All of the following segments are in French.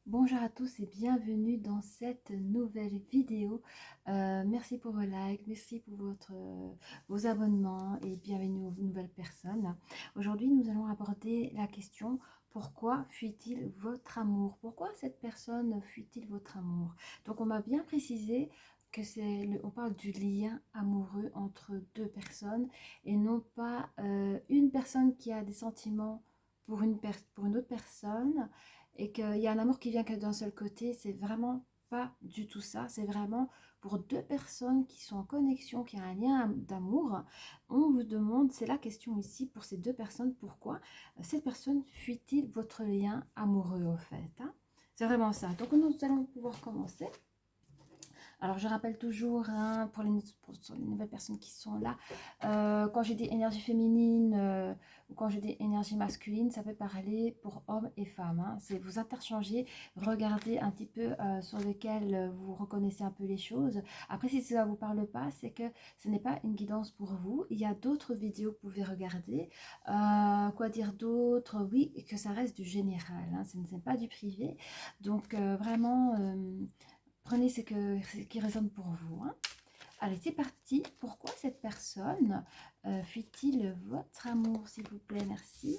Bonjour à tous et bienvenue dans cette nouvelle vidéo. Merci pour vos likes, merci pour vos abonnements et bienvenue aux nouvelles personnes. Aujourd'hui, nous allons aborder la question: pourquoi fuit-il votre amour? Pourquoi cette personne fuit-il votre amour? Donc, on m'a bien précisé que on parle du lien amoureux entre deux personnes et non pas une personne qui a des sentiments pour une autre personne et qu'il y a un amour qui vient que d'un seul côté. C'est vraiment pas du tout ça. C'est vraiment pour deux personnes qui sont en connexion, qui ont un lien d'amour. On vous demande, c'est la question ici pour ces deux personnes: pourquoi cette personne fuit-il votre lien amoureux au fait, hein? C'est vraiment ça. Donc nous allons pouvoir commencer. Alors, je rappelle toujours, hein, pour les nouvelles personnes qui sont là, quand j'ai des énergies féminines ou quand j'ai des énergies masculines, ça peut parler pour hommes et femmes, hein. C'est vous interchanger, regardez un petit peu sur lequel vous reconnaissez un peu les choses. Après, si ça ne vous parle pas, c'est que ce n'est pas une guidance pour vous. Il y a d'autres vidéos que vous pouvez regarder. Quoi dire d'autre? Oui, que ça reste du général, hein, ce n'est pas du privé. Donc, vraiment... prenez ce qui résonne pour vous, hein. Allez, c'est parti. Pourquoi cette personne fuit-il votre amour, s'il vous plaît? Merci.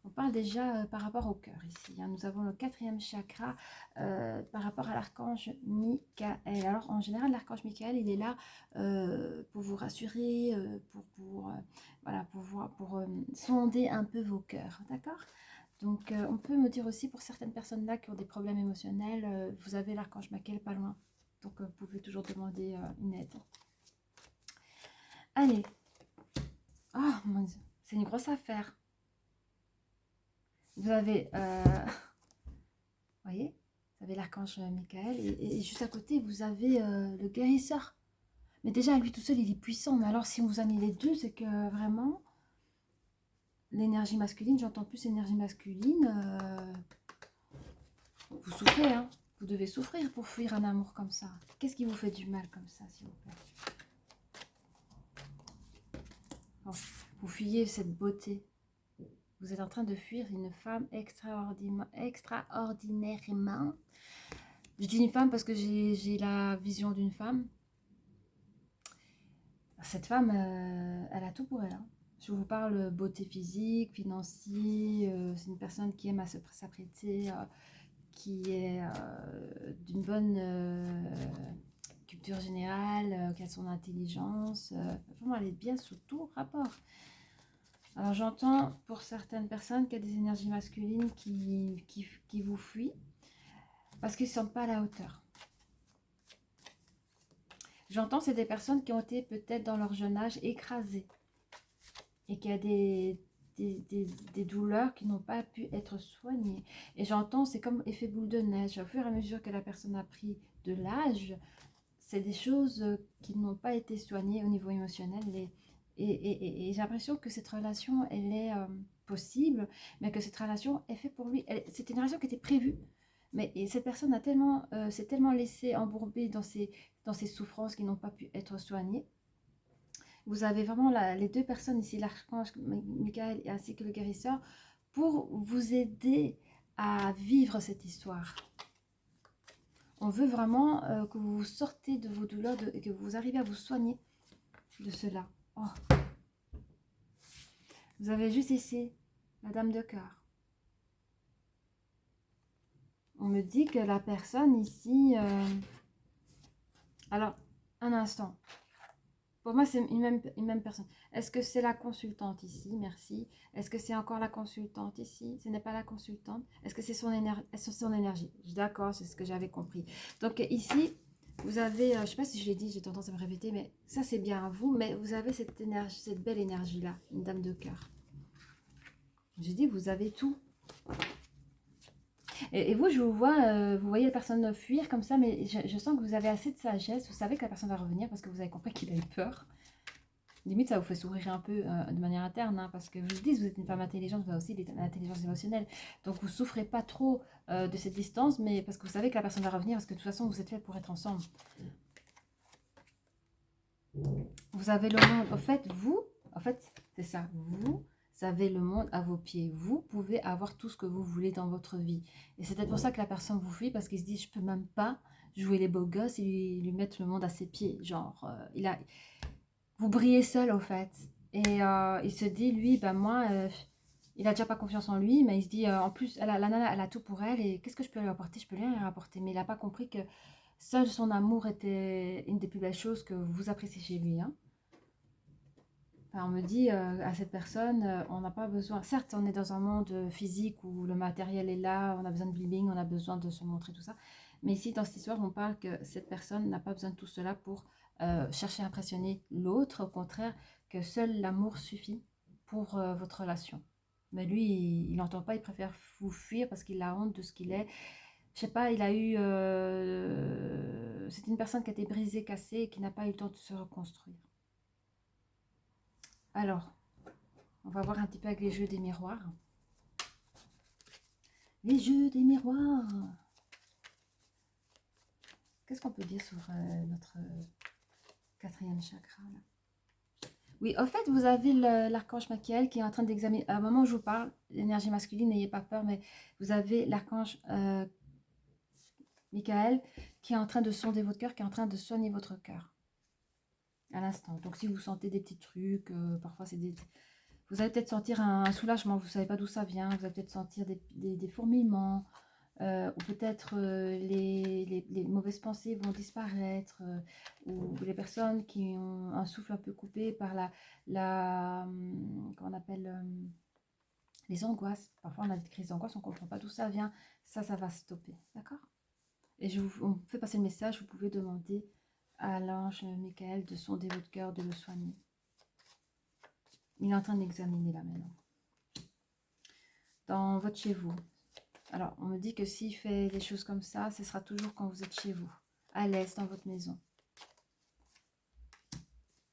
On parle déjà par rapport au cœur ici, hein. Nous avons le 4e chakra par rapport à l'archange Michael. Alors, en général, l'archange Michael, il est là pour vous rassurer, voilà, pour sonder un peu vos cœurs, d'accord? Donc, on peut me dire aussi pour certaines personnes là qui ont des problèmes émotionnels, vous avez l'archange Michael pas loin. Donc, vous pouvez toujours demander une aide. Allez. Oh mon Dieu, c'est une grosse affaire. Vous avez, voyez, vous avez l'archange Michael et juste à côté, vous avez le guérisseur. Mais déjà, lui tout seul, il est puissant. Mais alors, si vous en avez les deux, c'est que vraiment, l'énergie masculine, j'entends plus énergie masculine, vous souffrez, hein. Vous devez souffrir pour fuir un amour comme ça. Qu'est-ce qui vous fait du mal comme ça, s'il vous plaît? Oh, vous fuyez cette beauté. Vous êtes en train de fuir une femme extraordinairement. Je dis une femme parce que j'ai la vision d'une femme. Cette femme, elle a tout pour elle, hein. Je vous parle beauté physique, financier. C'est une personne qui aime à s'apprêter, qui est d'une bonne culture générale, qui a son intelligence. Vraiment, elle est bien sous tout rapport. Alors, j'entends pour certaines personnes qu'il y a des énergies masculines qui vous fuient parce qu'ils ne sont pas à la hauteur. J'entends, c'est des personnes qui ont été peut-être dans leur jeune âge écrasées et qui a des douleurs qui n'ont pas pu être soignées. Et j'entends, c'est comme effet boule de neige. Au fur et à mesure que la personne a pris de l'âge, c'est des choses qui n'ont pas été soignées au niveau émotionnel. Et j'ai l'impression que cette relation, elle est possible, mais que cette relation est faite pour lui. C'est une relation qui était prévue. Mais cette personne a tellement, s'est tellement laissée embourber dans ses souffrances qui n'ont pas pu être soignées. Vous avez vraiment les deux personnes ici, l'archange Michael ainsi que le guérisseur, pour vous aider à vivre cette histoire. On veut vraiment que vous sortez de vos douleurs et que vous arrivez à vous soigner de cela. Oh. Vous avez juste ici la dame de cœur. On me dit que la personne ici... Alors, un instant. Pour moi, c'est une même personne. Est-ce que c'est la consultante ici? Merci. Est-ce que c'est encore la consultante ici? Ce n'est pas la consultante. Est-ce que c'est son énergie? D'accord, c'est ce que j'avais compris. Donc ici, vous avez, je ne sais pas si je l'ai dit, j'ai tendance à me répéter, mais ça c'est bien à vous, mais vous avez cette énergie, cette belle énergie-là, une dame de cœur. J'ai dit, vous avez tout. Et vous, je vous vois, vous voyez la personne fuir comme ça, mais je sens que vous avez assez de sagesse. Vous savez que la personne va revenir parce que vous avez compris qu'il a eu peur. Limite, ça vous fait sourire un peu de manière interne, hein, parce que je vous dis, vous êtes une femme intelligente, vous avez aussi l'intelligence émotionnelle. Donc, vous ne souffrez pas trop de cette distance, mais parce que vous savez que la personne va revenir, parce que de toute façon, vous êtes fait pour être ensemble. Vous avez le monde. En fait, c'est ça. Vous Vous avez le monde à vos pieds. Vous pouvez avoir tout ce que vous voulez dans votre vie. Et c'est peut-être pour ça que la personne vous fuit, parce qu'il se dit, je peux même pas jouer les beaux gosses et lui mettre le monde à ses pieds. Genre, vous brillez seul, au fait. Et il se dit, lui, ben moi, il a déjà pas confiance en lui, mais il se dit, en plus, la nana, elle a tout pour elle, et qu'est-ce que je peux lui apporter? Je peux rien lui apporter. Mais il n'a pas compris que seul son amour était une des plus belles choses que vous appréciez chez lui, hein. Enfin, on me dit à cette personne, on n'a pas besoin. Certes, on est dans un monde physique où le matériel est là, on a besoin de bling, on a besoin de se montrer tout ça. Mais ici, dans cette histoire, on parle que cette personne n'a pas besoin de tout cela pour chercher à impressionner l'autre. Au contraire, que seul l'amour suffit pour votre relation. Mais lui, il n'entend pas, il préfère vous fuir parce qu'il a honte de ce qu'il est. Je sais pas, il a eu. C'est une personne qui a été brisée, cassée et qui n'a pas eu le temps de se reconstruire. Alors, on va voir un petit peu avec les jeux des miroirs. Les jeux des miroirs. Qu'est-ce qu'on peut dire sur notre quatrième chakra là? Oui, en fait, vous avez l'archange Michael qui est en train d'examiner. À un moment où je vous parle, l'énergie masculine, n'ayez pas peur, mais vous avez l'archange Michael qui est en train de sonder votre cœur, qui est en train de soigner votre cœur à l'instant. Donc, si vous sentez des petits trucs, parfois c'est des... Vous allez peut-être sentir un soulagement, vous ne savez pas d'où ça vient, vous allez peut-être sentir des fourmillements, ou peut-être les mauvaises pensées vont disparaître, ou les personnes qui ont un souffle un peu coupé par comment on appelle, les angoisses. Parfois on a des crises d'angoisse, on ne comprend pas d'où ça vient, ça va stopper, d'accord? Et on vous fait passer le message, vous pouvez demander à l'ange Michael de sonder votre cœur, de le soigner. Il est en train d'examiner là maintenant. Dans votre chez vous. Alors, on me dit que s'il fait des choses comme ça, ce sera toujours quand vous êtes chez vous, à l'aise dans votre maison.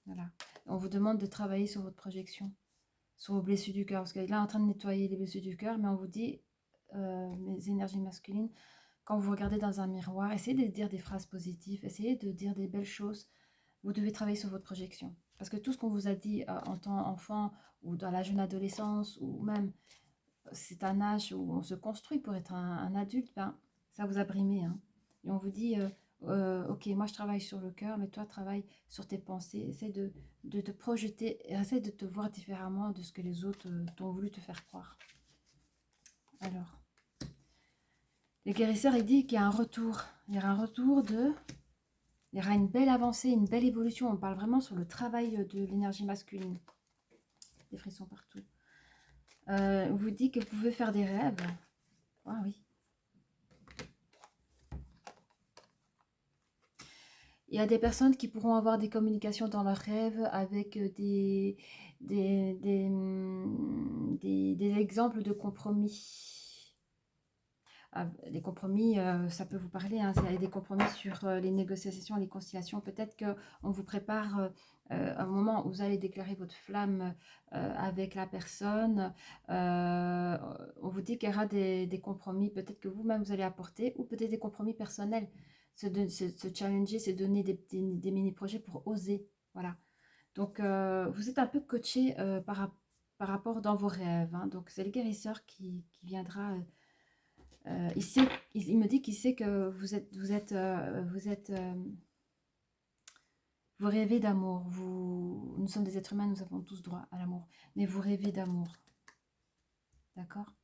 Voilà. On vous demande de travailler sur votre projection, sur vos blessures du cœur. Parce qu'il est là en train de nettoyer les blessures du cœur, mais on vous dit, les énergies masculines, quand vous regardez dans un miroir, essayez de dire des phrases positives, essayez de dire des belles choses. Vous devez travailler sur votre projection. Parce que tout ce qu'on vous a dit en tant qu'enfant, ou dans la jeune adolescence, ou même c'est un âge où on se construit pour être un adulte, ben, ça vous a brimé, hein. Et on vous dit, ok, moi je travaille sur le cœur, mais toi travaille sur tes pensées, essaie de te projeter, essaie de te voir différemment de ce que les autres t'ont voulu te faire croire. Alors, les guérisseurs, il dit qu'il y a un retour, il y aura un retour il y aura une belle avancée, une belle évolution. On parle vraiment sur le travail de l'énergie masculine. Des frissons partout. On vous dit que vous pouvez faire des rêves. Ah oui. Il y a des personnes qui pourront avoir des communications dans leurs rêves avec des exemples de compromis. Les compromis, ça peut vous parler, hein, il y a des compromis sur les négociations, les conciliations. Peut-être qu'on vous prépare un moment où vous allez déclarer votre flamme avec la personne. On vous dit qu'il y aura des compromis, peut-être que vous-même vous allez apporter, ou peut-être des compromis personnels. Se challenger, se donner des mini-projets pour oser. Voilà. Donc, vous êtes un peu coaché par rapport dans vos rêves, hein. Donc, c'est le guérisseur qui viendra... il me dit qu'il sait que vous rêvez d'amour. Nous sommes des êtres humains, nous avons tous droit à l'amour. Mais vous rêvez d'amour. D'accord?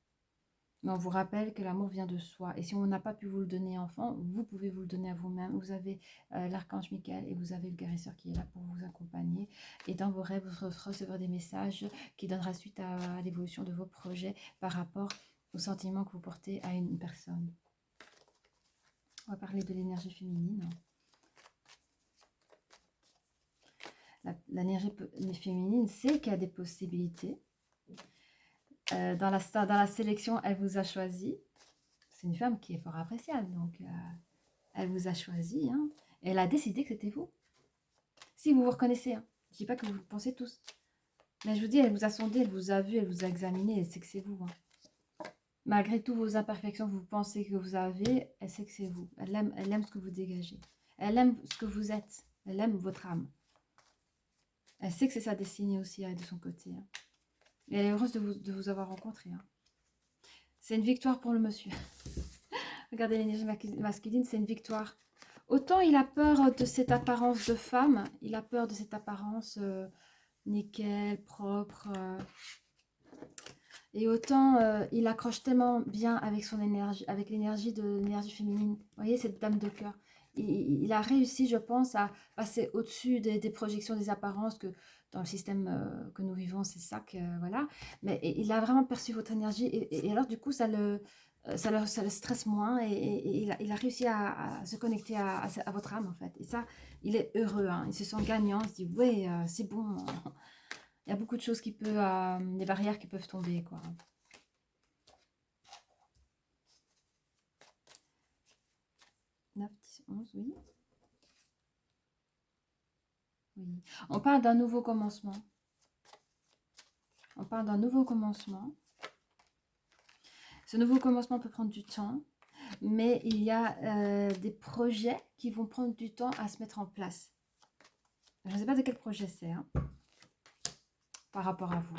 Mais on vous rappelle que l'amour vient de soi. Et si on n'a pas pu vous le donner enfant, vous pouvez vous le donner à vous-même. Vous avez l'archange Michael et vous avez le guérisseur qui est là pour vous accompagner. Et dans vos rêves, vous recevrez des messages qui donnera suite à l'évolution de vos projets par rapport aux sentiments que vous portez à une personne. On va parler de l'énergie féminine. L'énergie féminine sait qu'il y a des possibilités. Dans la sélection, elle vous a choisi. C'est une femme qui est fort appréciable, donc elle vous a choisi, hein, et elle a décidé que c'était vous. Si vous vous reconnaissez, hein. Je ne dis pas que vous le pensez tous, mais je vous dis, elle vous a sondé, elle vous a vu, elle vous a examiné, elle sait que c'est vous, hein. Malgré toutes vos imperfections que vous pensez que vous avez, elle sait que c'est vous. Elle aime ce que vous dégagez. Elle aime ce que vous êtes. Elle aime votre âme. Elle sait que c'est sa destinée aussi, elle, de son côté, hein. Et elle est heureuse de vous avoir rencontré. Hein. C'est une victoire pour le monsieur. Regardez l'énergie masculine, c'est une victoire. Autant il a peur de cette apparence de femme, il a peur de cette apparence nickel, propre. Et autant il accroche tellement bien avec son énergie, avec l'énergie de l'énergie féminine. Vous voyez, cette dame de cœur. Il a réussi, je pense, à passer au-dessus des projections, des apparences que dans le système que nous vivons, c'est ça que, voilà. Mais il a vraiment perçu votre énergie et alors du coup, ça le stresse moins et il a réussi à se connecter à votre âme en fait. Et ça, il est heureux, hein. Il se sent gagnant, il se dit, ouais, c'est bon. Il y a beaucoup de choses qui peuvent, des barrières qui peuvent tomber, quoi. 9, 10, 11, oui. Oui. On parle d'un nouveau commencement. On parle d'un nouveau commencement. Ce nouveau commencement peut prendre du temps, mais il y a des projets qui vont prendre du temps à se mettre en place. Je ne sais pas de quel projet c'est, hein, par rapport à vous.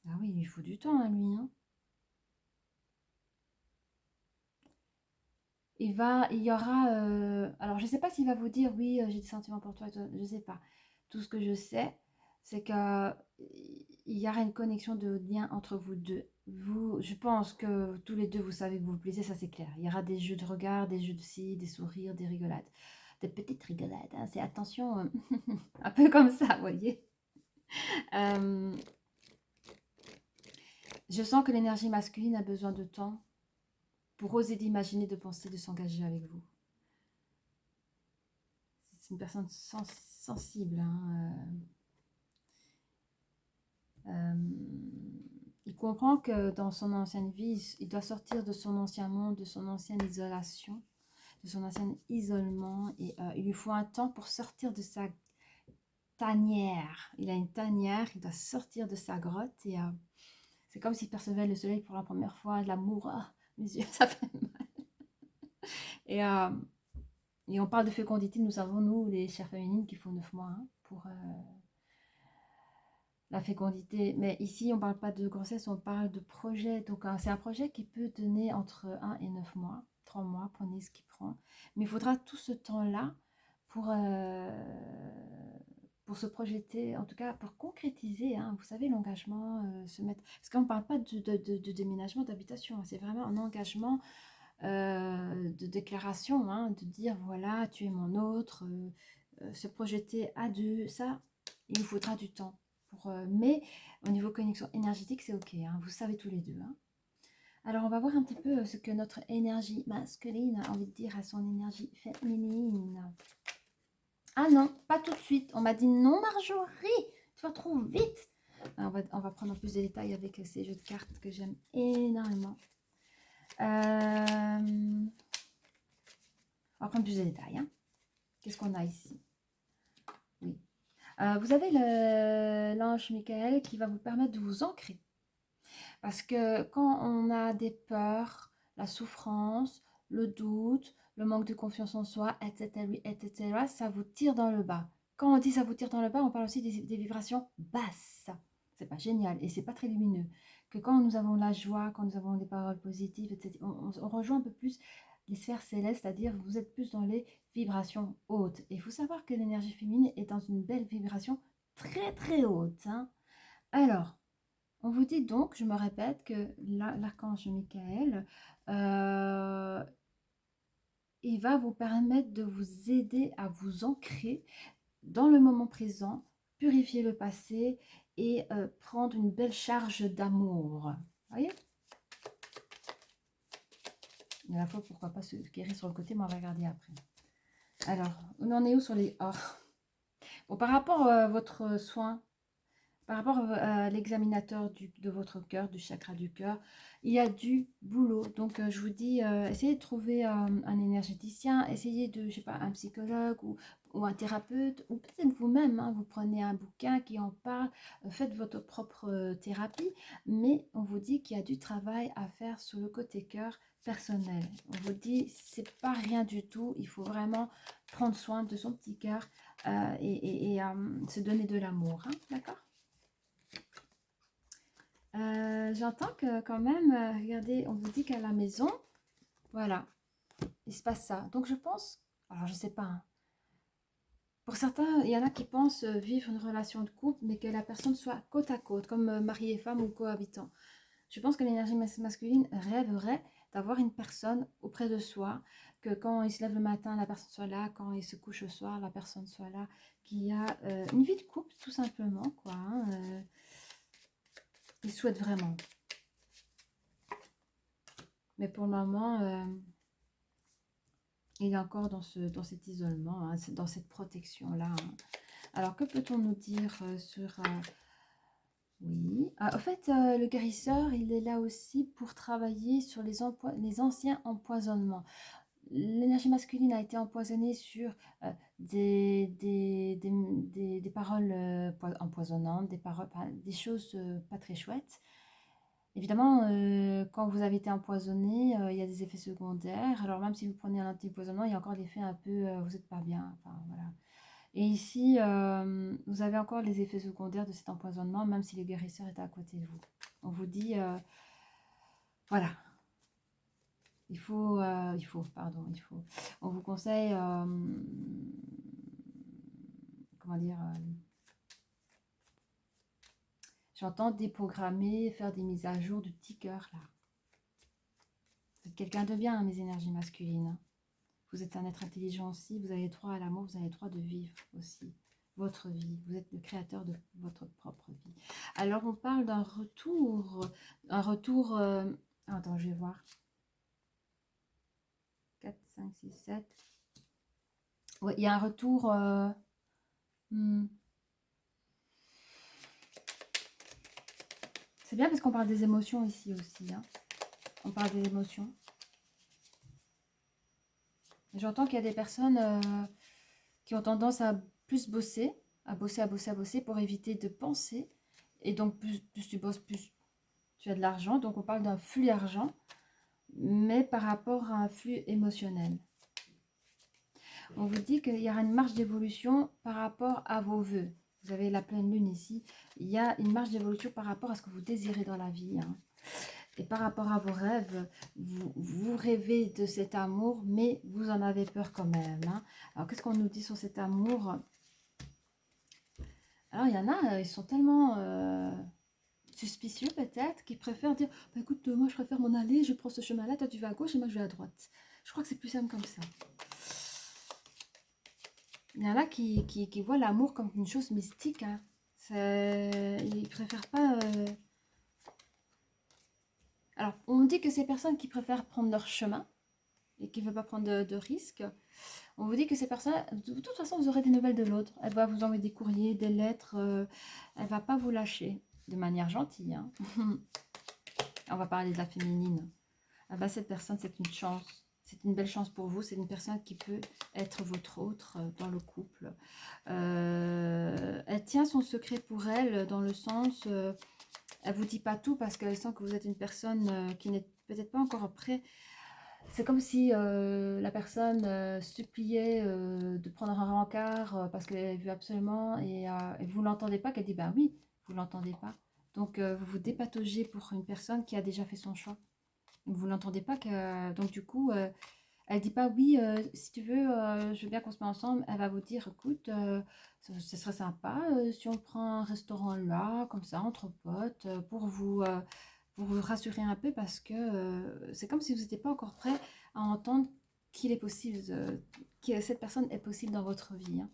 Ah oui, il faut du temps à lui, hein. Il y aura... alors, je ne sais pas s'il va vous dire, oui, j'ai des sentiments pour toi, et toi. Je ne sais pas. Tout ce que je sais, c'est qu'il y aura une connexion de lien entre vous deux. Je pense que tous les deux, vous savez que vous vous plaisez, ça c'est clair. Il y aura des jeux de regard, des jeux de cils, des sourires, des rigolades. Des petites rigolades, hein. C'est attention, un peu comme ça, vous voyez. Euh, je sens que l'énergie masculine a besoin de temps pour oser d'imaginer, de penser, de s'engager avec vous. C'est une personne sensible. Hein. Il comprend que dans son ancienne vie, il doit sortir de son ancien monde, de son ancienne isolation, de son ancien isolement. Et il lui faut un temps pour sortir de sa tanière. Il a une tanière, il doit sortir de sa grotte. Et c'est comme s'il percevait le soleil pour la première fois, de l'amour. Ah, mes yeux, ça fait mal. Et, et on parle de fécondité. Nous savons, nous, les chères féminines, qu'il faut 9 mois hein, pour... la fécondité. Mais ici, on ne parle pas de grossesse, on parle de projet. Donc, c'est un projet qui peut donner entre 1 et 9 mois, 3 mois, prenez ce qu'il prend. Mais il faudra tout ce temps-là pour se projeter, en tout cas pour concrétiser, hein, vous savez, l'engagement, se mettre... Parce qu'on ne parle pas de déménagement, d'habitation, hein, c'est vraiment un engagement de déclaration, hein, de dire, voilà, tu es mon autre, se projeter à deux, ça, il nous faudra du temps. Mais au niveau connexion énergétique, c'est ok, hein, vous savez tous les deux. Hein. Alors, on va voir un petit peu ce que notre énergie masculine a envie de dire à son énergie féminine. Ah non, pas tout de suite. On m'a dit non, Marjorie, tu vas trop vite. Alors, on va prendre plus de détails avec ces jeux de cartes que j'aime énormément. On va prendre plus de détails. Hein. Qu'est-ce qu'on a ici? Oui. Vous avez l'ange Michael qui va vous permettre de vous ancrer. Parce que quand on a des peurs, la souffrance, le doute, le manque de confiance en soi, etc., ça vous tire dans le bas. Quand on dit ça vous tire dans le bas, on parle aussi des vibrations basses. C'est pas génial et c'est pas très lumineux. Que quand nous avons la joie, quand nous avons des paroles positives, etc., on rejoint un peu plus les sphères célestes, c'est-à-dire vous êtes plus dans les vibrations hautes. Et il faut savoir que l'énergie féminine est dans une belle vibration très très haute. Hein. Alors, on vous dit donc, je me répète, que l'archange Michael, il va vous permettre de vous aider à vous ancrer dans le moment présent, purifier le passé et prendre une belle charge d'amour. Voyez? Et à la fois, pourquoi pas se guérir sur le côté, mais on va regarder après. Alors, on en est où sur les... Oh. Bon, par rapport à votre soin, par rapport à l'examinateur de votre cœur, du chakra du cœur, il y a du boulot. Donc, je vous dis, essayez de trouver un énergéticien, essayez de, je sais pas, un psychologue ou ou un thérapeute, ou peut-être vous-même, hein, vous prenez un bouquin qui en parle, faites votre propre thérapie, mais on vous dit qu'il y a du travail à faire sur le côté cœur personnel. On vous dit, c'est pas rien du tout, il faut vraiment prendre soin de son petit cœur et se donner de l'amour, hein, d'accord? J'entends que quand même, regardez, on vous dit qu'à la maison, voilà, il se passe ça. Donc je pense, alors je sais pas, hein, pour certains, il y en a qui pensent vivre une relation de couple, mais que la personne soit côte à côte, comme mari et femme ou cohabitant. Je pense que l'énergie masculine rêverait d'avoir une personne auprès de soi, que quand il se lève le matin, la personne soit là, quand il se couche le soir, la personne soit là, qu'il y a une vie de couple, tout simplement, quoi. Hein, il souhaite vraiment. Mais pour le moment, il est encore dans cet isolement, hein, dans cette protection-là. Hein. Alors, que peut-on nous dire sur... oui, en fait, le guérisseur, il est là aussi pour travailler sur les anciens empoisonnements. L'énergie masculine a été empoisonnée sur des paroles empoisonnantes, des choses pas très chouettes. Évidemment, quand vous avez été empoisonné, il y a des effets secondaires. Alors même si vous prenez un anti-empoisonnement, il y a encore l'effet un peu vous n'êtes pas bien. Enfin, voilà. Et ici, vous avez encore les effets secondaires de cet empoisonnement, même si le guérisseur est à côté de vous. On vous dit, voilà, on vous conseille, comment dire, j'entends déprogrammer, faire des mises à jour du petit cœur, là. Vous êtes quelqu'un de bien, hein, mes énergies masculines. Vous êtes un être intelligent aussi, vous avez droit à l'amour, vous avez droit de vivre aussi votre vie. Vous êtes le créateur de votre propre vie. Alors, on parle d'un retour, attends, je vais voir. 4, 5, 6, 7. Oui, il y a un retour... C'est bien parce qu'on parle des émotions ici aussi. Hein. On parle des émotions. J'entends qu'il y a des personnes qui ont tendance à plus bosser, à bosser pour éviter de penser. Et donc, plus tu bosses, plus tu as de l'argent. Donc, on parle d'un flux d'argent, mais par rapport à un flux émotionnel. On vous dit qu'il y aura une marge d'évolution par rapport à vos vœux. Vous avez la pleine lune ici. Il y a une marge d'évolution par rapport à ce que vous désirez dans la vie. Hein. Et par rapport à vos rêves, vous rêvez de cet amour, mais vous en avez peur quand même. Hein. Alors, qu'est-ce qu'on nous dit sur cet amour? Alors, il y en a, ils sont tellement suspicieux peut-être, qu'ils préfèrent dire bah, écoute, moi je préfère m'en aller, je prends ce chemin-là, toi tu vas à gauche et moi je vais à droite. Je crois que c'est plus simple comme ça. Il y en a qui voient l'amour comme une chose mystique. Hein. Ils ne préfèrent pas... Alors, on dit que ces personnes qui préfèrent prendre leur chemin et qui ne veulent pas prendre de risques, on vous dit que ces personnes, de toute façon, vous aurez des nouvelles de l'autre. Elle va vous envoyer des courriers, des lettres. Elle ne va pas vous lâcher de manière gentille. Hein. On va parler de la féminine. Ah bah, cette personne, c'est une chance. C'est une belle chance pour vous. C'est une personne qui peut être votre autre dans le couple. Elle tient son secret pour elle dans le sens... elle ne vous dit pas tout parce qu'elle sent que vous êtes une personne qui n'est peut-être pas encore prête. C'est comme si la personne suppliait de prendre un rencard parce qu'elle veut absolument et vous ne l'entendez pas, qu'elle dit bah oui, vous ne l'entendez pas. Donc vous vous dépataugez pour une personne qui a déjà fait son choix. Vous ne l'entendez pas, donc du coup, elle dit pas oui, si tu veux, je veux bien qu'on se mette ensemble. Elle va vous dire écoute, ce serait sympa si on prend un restaurant là, comme ça, entre potes, pour vous rassurer un peu parce que c'est comme si vous n'étiez pas encore prêt à entendre qu'il est possible, que cette personne est possible dans votre vie. Hein.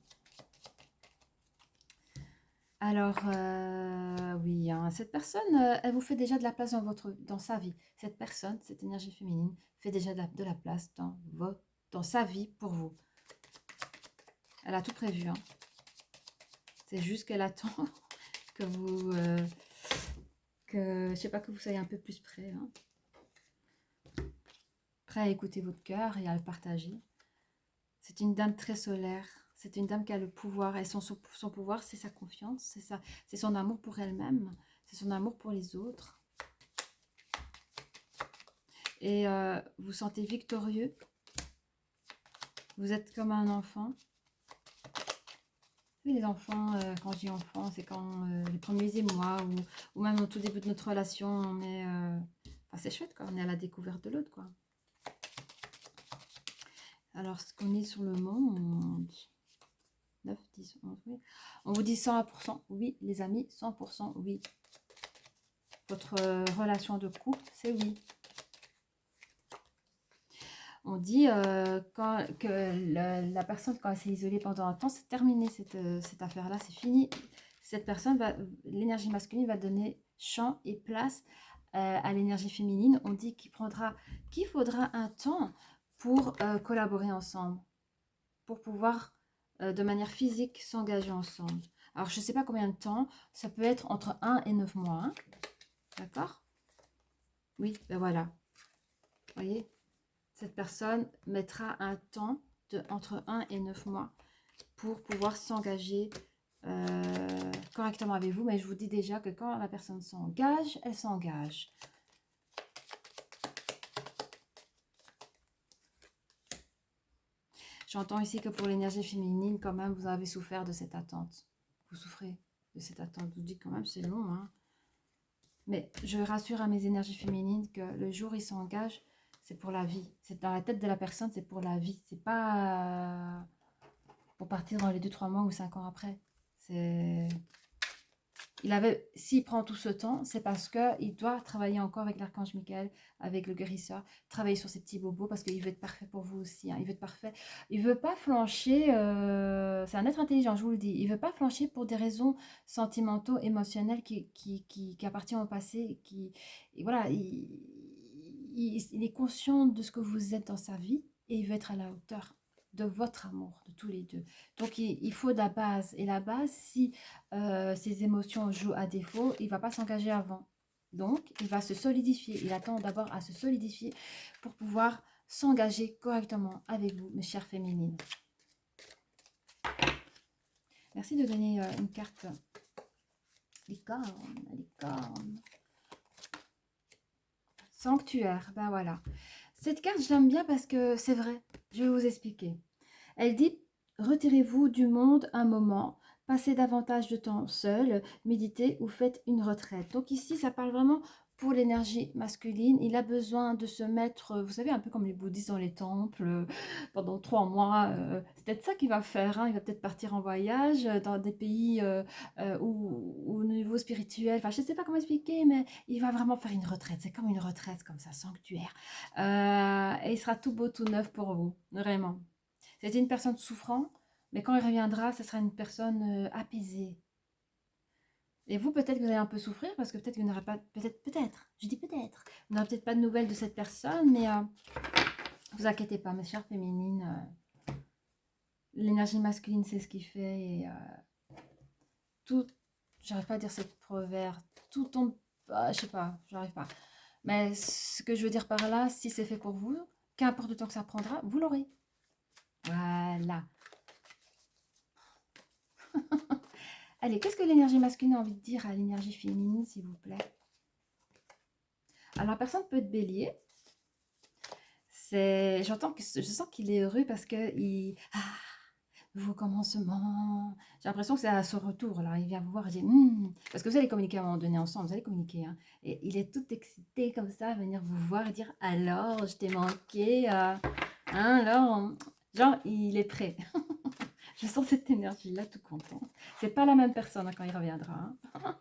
Alors, oui, hein, cette personne, elle vous fait déjà de la place dans sa vie. Cette personne, cette énergie féminine, fait déjà de la place dans sa vie pour vous. Elle a tout prévu. Hein. C'est juste qu'elle attend que vous... je sais pas, que vous soyez un peu plus prêt. Hein. Prêt à écouter votre cœur et à le partager. C'est une dame très solaire. C'est une dame qui a le pouvoir. Et son pouvoir, c'est sa confiance, c'est son amour pour elle-même, c'est son amour pour les autres. Et vous vous sentez victorieux. Vous êtes comme un enfant. Oui, les enfants, quand je dis enfants, c'est quand les premiers émois ou même au tout début de notre relation, on est... enfin, c'est chouette, quoi. On est à la découverte de l'autre, quoi. Alors, ce qu'on est sur le monde, 9, 10, 11, oui. On vous dit 100%, oui, les amis, 100%, oui. Votre relation de couple, c'est oui. On dit que la personne, quand elle s'est isolée pendant un temps, c'est terminé cette affaire-là, c'est fini. Cette personne, l'énergie masculine va donner champ et place à l'énergie féminine. On dit qu'il faudra un temps pour collaborer ensemble, pour pouvoir de manière physique s'engager ensemble. Alors, je ne sais pas combien de temps, ça peut être entre 1 et 9 mois, hein. D'accord? Oui, ben voilà. Vous voyez? Cette personne mettra un temps entre 1 et 9 mois pour pouvoir s'engager correctement avec vous. Mais je vous dis déjà que quand la personne s'engage, elle s'engage. J'entends ici que pour l'énergie féminine, quand même, vous avez souffert de cette attente. Vous souffrez de cette attente. Je vous dis quand même, c'est long, hein. Mais je rassure à mes énergies féminines que le jour où ils s'engagent, c'est pour la vie. C'est dans la tête de la personne, c'est pour la vie. C'est pas pour partir dans les 2-3 mois ou 5 ans après. S'il prend tout ce temps, c'est parce qu'il doit travailler encore avec l'archange Michael, avec le guérisseur, travailler sur ses petits bobos parce qu'il veut être parfait pour vous aussi, hein. Il veut être parfait. Il veut pas flancher, c'est un être intelligent, je vous le dis. Il veut pas flancher pour des raisons sentimentaux, émotionnelles qui appartiennent au passé. Et voilà, il est conscient de ce que vous êtes dans sa vie et il veut être à la hauteur de votre amour, de tous les deux. Donc, il faut de la base. Et la base, si ses émotions jouent à défaut, il ne va pas s'engager avant. Donc, il va se solidifier. Il attend d'abord à se solidifier pour pouvoir s'engager correctement avec vous, mes chères féminines. Merci de donner une carte. Licorne, licorne. Sanctuaire, ben voilà. Cette carte, je l'aime bien parce que c'est vrai. Je vais vous expliquer. Elle dit, retirez-vous du monde un moment, passez davantage de temps seul, méditez ou faites une retraite. Donc ici, ça parle vraiment pour l'énergie masculine. Il a besoin de se mettre, vous savez, un peu comme les bouddhistes dans les temples, pendant 3 mois. C'est peut-être ça qu'il va faire, hein. Il va peut-être partir en voyage dans des pays où au niveau spirituel, enfin je ne sais pas comment expliquer, mais il va vraiment faire une retraite. C'est comme une retraite, comme ça, sanctuaire. Et il sera tout beau, tout neuf pour vous, vraiment. C'était une personne souffrante, mais quand il reviendra, ce sera une personne apaisée. Et vous, peut-être que vous allez un peu souffrir, parce que peut-être que vous n'aurez pas, peut-être, je dis peut-être, vous n'aurez peut-être pas de nouvelles de cette personne, mais vous inquiétez pas, mes chères féminines, l'énergie masculine, c'est ce qui fait, et tout, j'arrive pas à dire cette proverbe, tout tombe, je sais pas, j'arrive pas. Mais ce que je veux dire par là, si c'est fait pour vous, qu'importe le temps que ça prendra, vous l'aurez. Voilà. Allez, qu'est-ce que l'énergie masculine a envie de dire à l'énergie féminine, s'il vous plaît? Alors, la personne peut être bélier. Je sens qu'il est heureux parce que nouveau commencement. J'ai l'impression que c'est à son retour, là. Il vient vous voir et dit, parce que vous allez communiquer à un moment donné ensemble, vous allez communiquer, hein. Et il est tout excité comme ça, à venir vous voir et dire, alors, je t'ai manqué, hein, alors, genre, il est prêt. Je sens cette énergie-là, tout content. C'est pas la même personne, hein, quand il reviendra, hein.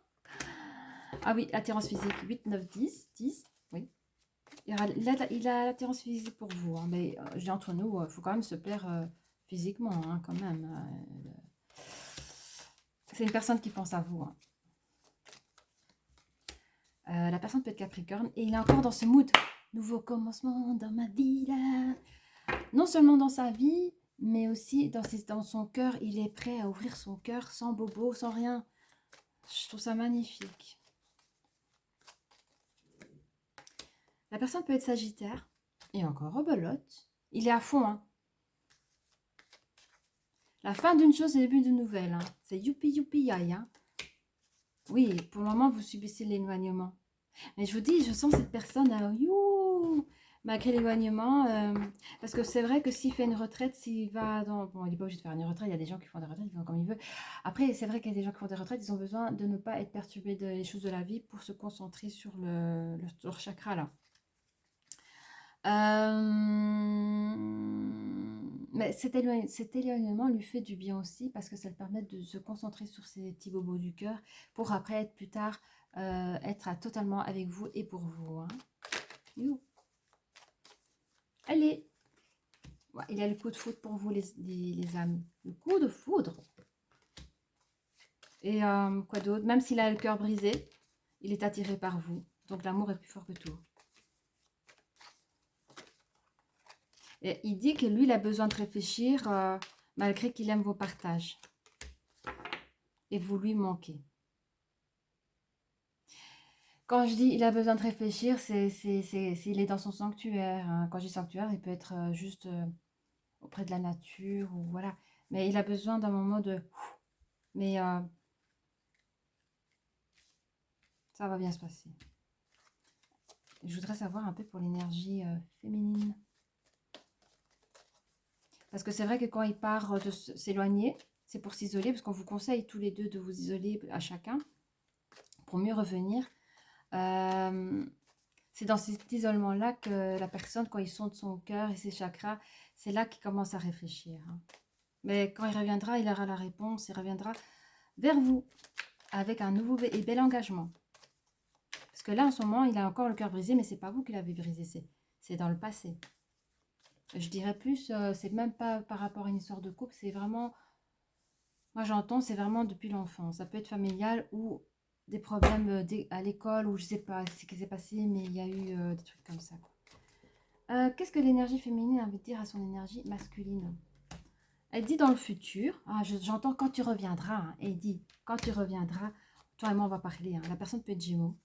Ah oui, attirance physique, 8, 9, 10, 10, oui. Il a l'attirance physique pour vous, hein, mais je dis entre nous, il faut quand même se plaire physiquement, hein, quand même. C'est une personne qui pense à vous, hein. La personne peut être Capricorne et il est encore dans ce mood. Nouveau commencement dans ma vie, là. Non seulement dans sa vie, mais aussi dans son cœur. Il est prêt à ouvrir son cœur sans bobo, sans rien. Je trouve ça magnifique. La personne peut être Sagittaire. Et encore rebelote. Il est à fond, hein. La fin d'une chose et le début d'une nouvelle. Hein. C'est youpi youpi yay. Hein. Oui, pour le moment, vous subissez l'éloignement. Mais je vous dis, je sens cette personne, malgré l'éloignement. Parce que c'est vrai que s'il fait une retraite, s'il va dans... Bon, il n'est pas obligé de faire une retraite, il y a des gens qui font des retraites, ils font comme ils veulent. Après, c'est vrai qu'il y a des gens qui font des retraites, ils ont besoin de ne pas être perturbés des choses de la vie pour se concentrer sur leur chakra, là. Mais cet éloignement lui fait du bien aussi parce que ça le permet de se concentrer sur ses petits bobos du cœur pour après être plus tard être totalement avec vous et pour vous. Hein. Allez, ouais, il a le coup de foudre pour vous les amis. Le coup de foudre. Et quoi d'autre? Même s'il a le cœur brisé, il est attiré par vous. Donc l'amour est plus fort que tout. Et il dit que lui, il a besoin de réfléchir malgré qu'il aime vos partages. Et vous lui manquez. Quand je dis il a besoin de réfléchir, c'est s'il est dans son sanctuaire. Hein. Quand je dis sanctuaire, il peut être juste auprès de la nature ou voilà. Mais il a besoin d'un moment de... Mais ça va bien se passer. Je voudrais savoir un peu pour l'énergie féminine. Parce que c'est vrai que quand il part de s'éloigner, c'est pour s'isoler, parce qu'on vous conseille tous les deux de vous isoler à chacun pour mieux revenir. C'est dans cet isolement-là que la personne, quand il sonde son cœur et ses chakras, c'est là qu'il commence à réfléchir. Hein. Mais quand il reviendra, il aura la réponse, il reviendra vers vous avec un nouveau et bel engagement. Parce que là, en ce moment, il a encore le cœur brisé, mais c'est pas vous qui l'avez brisé, c'est dans le passé. Je dirais plus, c'est même pas par rapport à une histoire de couple, c'est vraiment, moi j'entends, c'est vraiment depuis l'enfance. Ça peut être familial ou des problèmes à l'école ou je sais pas ce qui s'est passé, mais il y a eu des trucs comme ça. Qu'est-ce que l'énergie féminine a envie de dire à son énergie masculine? Elle dit dans le futur, j'entends quand tu reviendras, hein, elle dit quand tu reviendras, toi et moi on va parler, hein, la personne peut être Gémeaux.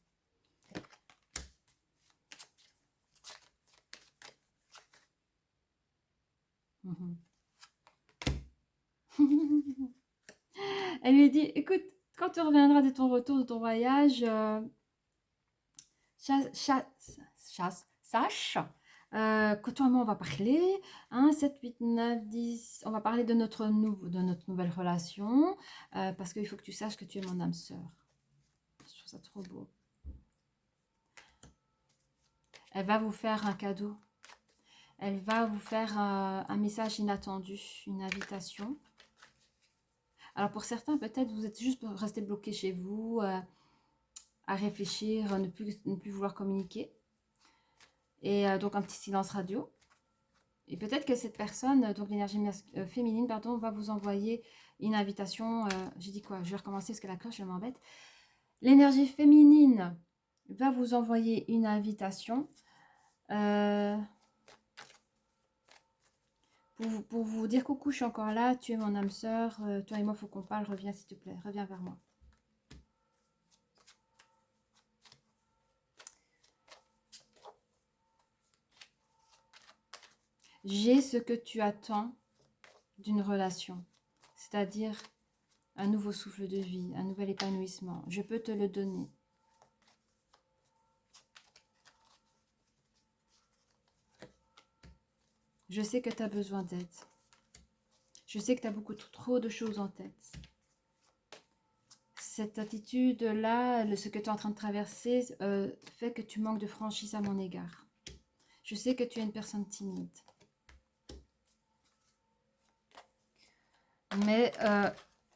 Elle lui dit, écoute, quand tu reviendras de ton retour, de ton voyage, sache que toi et moi on va parler, 1, 7, 8, 9, 10, on va parler de notre nouvelle relation, parce qu'il faut que tu saches que tu es mon âme sœur. Je trouve ça trop beau. Elle va vous faire un cadeau. Elle va vous faire un message inattendu, une invitation. Alors pour certains, peut-être vous êtes juste resté bloqué chez vous, à réfléchir, ne plus vouloir communiquer. Et donc un petit silence radio. Et peut-être que cette personne, donc l'énergie féminine, pardon, va vous envoyer une invitation. J'ai dit quoi? Je vais recommencer parce que la cloche, elle m'embête. L'énergie féminine va vous envoyer une invitation pour vous dire coucou, je suis encore là, tu es mon âme sœur, toi et moi, il faut qu'on parle, reviens s'il te plaît, reviens vers moi. J'ai ce que tu attends d'une relation, c'est-à-dire un nouveau souffle de vie, un nouvel épanouissement. Je peux te le donner. Je sais que tu as besoin d'aide. Je sais que tu as beaucoup trop de choses en tête. Cette attitude-là, ce que tu es en train de traverser, fait que tu manques de franchise à mon égard. Je sais que tu es une personne timide. Mais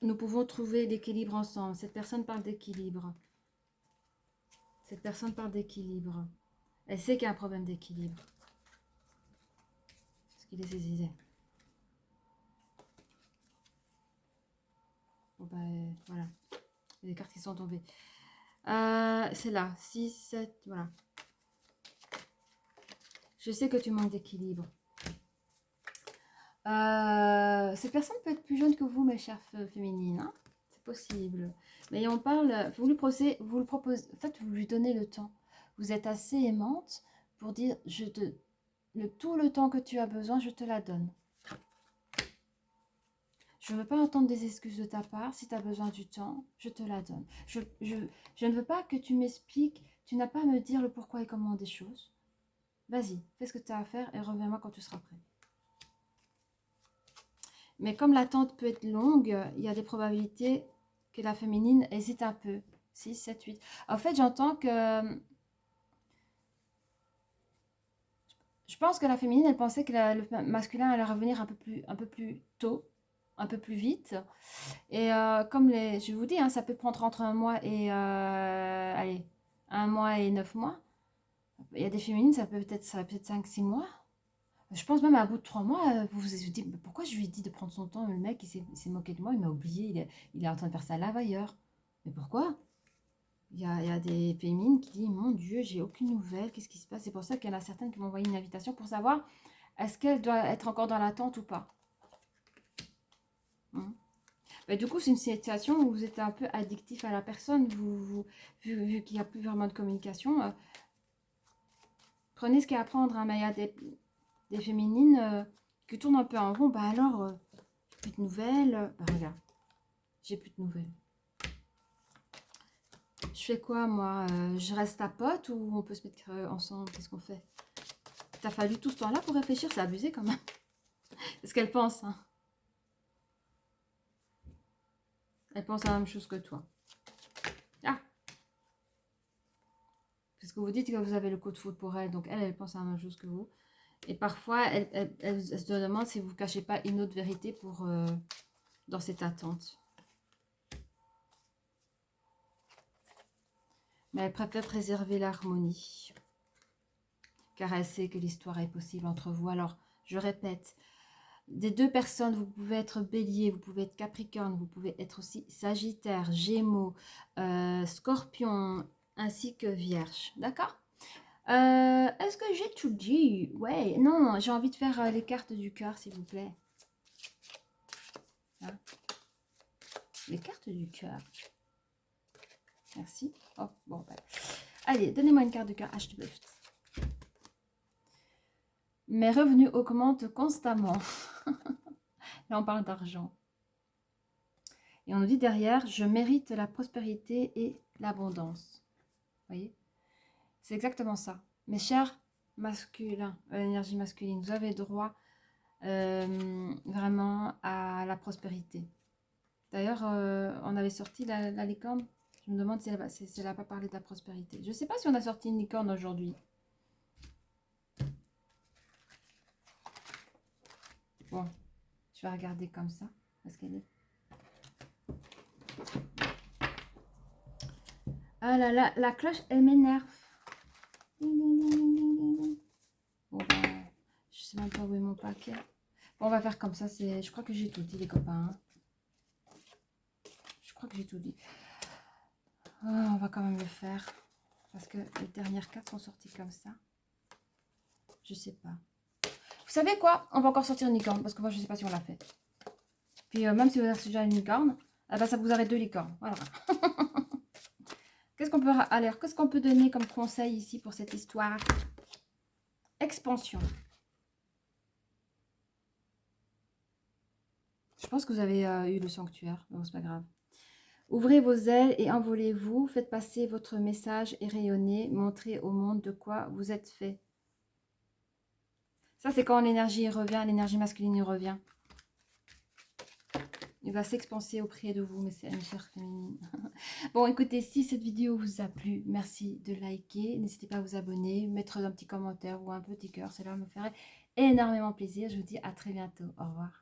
nous pouvons trouver l'équilibre ensemble. Cette personne parle d'équilibre. Cette personne parle d'équilibre. Elle sait qu'il y a un problème d'équilibre. Parce qu'il est ses idées. Bon ben, voilà. Il y a des cartes qui sont tombées. C'est là. 6, 7, voilà. Je sais que tu manques d'équilibre. Cette personne peut être plus jeune que vous, mes chères féminines. Hein, c'est possible. Mais on parle, vous le proposez, en fait, vous lui donnez le temps. Vous êtes assez aimante pour dire, tout le temps que tu as besoin, je te la donne. Je ne veux pas entendre des excuses de ta part. Si tu as besoin du temps, je te la donne. Je ne veux pas que tu m'expliques. Tu n'as pas à me dire le pourquoi et comment des choses. Vas-y, fais ce que tu as à faire et reviens-moi quand tu seras prêt. Mais comme l'attente peut être longue, il y a des probabilités que la féminine hésite un peu. 6, 7, 8. En fait, j'entends que... Je pense que la féminine, elle pensait que le masculin allait revenir un peu plus tôt, un peu plus vite. Et comme je vous dis, hein, ça peut prendre entre un mois et... allez, un mois et 9 mois. Il y a des féminines, ça peut être 5-6 mois. Je pense même à bout de 3 mois, vous vous dites, pourquoi je lui ai dit de prendre son temps? Le mec, il s'est moqué de moi, il m'a oublié, il est en train de faire sa lave ailleurs. Mais pourquoi? Il y a des féminines qui disent, mon Dieu, j'ai aucune nouvelle, qu'est-ce qui se passe? C'est pour ça qu'il y en a certaines qui m'ont envoyé une invitation pour savoir, est-ce qu'elle doit être encore dans l'attente ou pas? Mais du coup, c'est une situation où vous êtes un peu addictif à la personne, vu qu'il n'y a plus vraiment de communication. Prenez ce qu'il y a à prendre, hein, mais il y a des féminines qui tournent un peu en rond. Bah alors, plus de nouvelles. Bah regarde, j'ai plus de nouvelles. Je fais quoi, moi? Je reste ta pote ou on peut se mettre ensemble? Qu'est-ce qu'on fait? T'as fallu tout ce temps-là pour réfléchir, c'est abusé quand même. C'est ce qu'elle pense, hein. Elle pense à la même chose que toi. Ah! Parce que vous dites que vous avez le code foudre pour elle, donc elle pense à la même chose que vous. Et parfois, elle se demande si vous ne cachez pas une autre vérité pour dans cette attente. Mais elle préfère préserver l'harmonie. Car elle sait que l'histoire est possible entre vous. Alors, je répète, des deux personnes, vous pouvez être bélier, vous pouvez être capricorne, vous pouvez être aussi sagittaire, gémeaux, scorpion, ainsi que vierge. D'accord? Est-ce que j'ai tout dit? Ouais, non, j'ai envie de faire les cartes du cœur, s'il vous plaît. Hein? Les cartes du cœur. Merci. Oh, bon, bah. Allez, donnez-moi une carte de cœur. Ah, je te bluff. Mes revenus augmentent constamment. Là, on parle d'argent. Et on nous dit derrière, je mérite la prospérité et l'abondance. Vous voyez? C'est exactement ça. Mes chers masculins, énergie masculine, vous avez droit vraiment à la prospérité. D'ailleurs, on avait sorti la licorne. Je me demande si elle n'a pas parlé de la prospérité. Je ne sais pas si on a sorti une licorne aujourd'hui. Bon, je vais regarder comme ça. Parce qu'elle est... Ah là là, la cloche, elle m'énerve. Bon, ben, je sais même pas où est mon paquet. Bon, on va faire comme ça. Je crois que j'ai tout dit, les copains. Hein. Je crois que j'ai tout dit. Oh, on va quand même le faire. Parce que les dernières cartes sont sorties comme ça. Je sais pas. Vous savez quoi? On va encore sortir une licorne. Parce que moi, je sais pas si on l'a fait. Puis même si vous avez déjà une licorne, eh ben, ça vous arrête 2 licornes. Voilà. Qu'est-ce qu'on peut donner comme conseil ici pour cette histoire? Expansion. Je pense que vous avez eu le sanctuaire. Bon, c'est pas grave. Ouvrez vos ailes et envolez-vous. Faites passer votre message et rayonnez. Montrez au monde de quoi vous êtes fait. Ça, c'est quand l'énergie revient, l'énergie masculine revient. Il va s'expanser auprès de vous, mais c'est une chair féminine. Bon, écoutez, si cette vidéo vous a plu, merci de liker. N'hésitez pas à vous abonner, mettre un petit commentaire ou un petit cœur. Cela me ferait énormément plaisir. Je vous dis à très bientôt. Au revoir.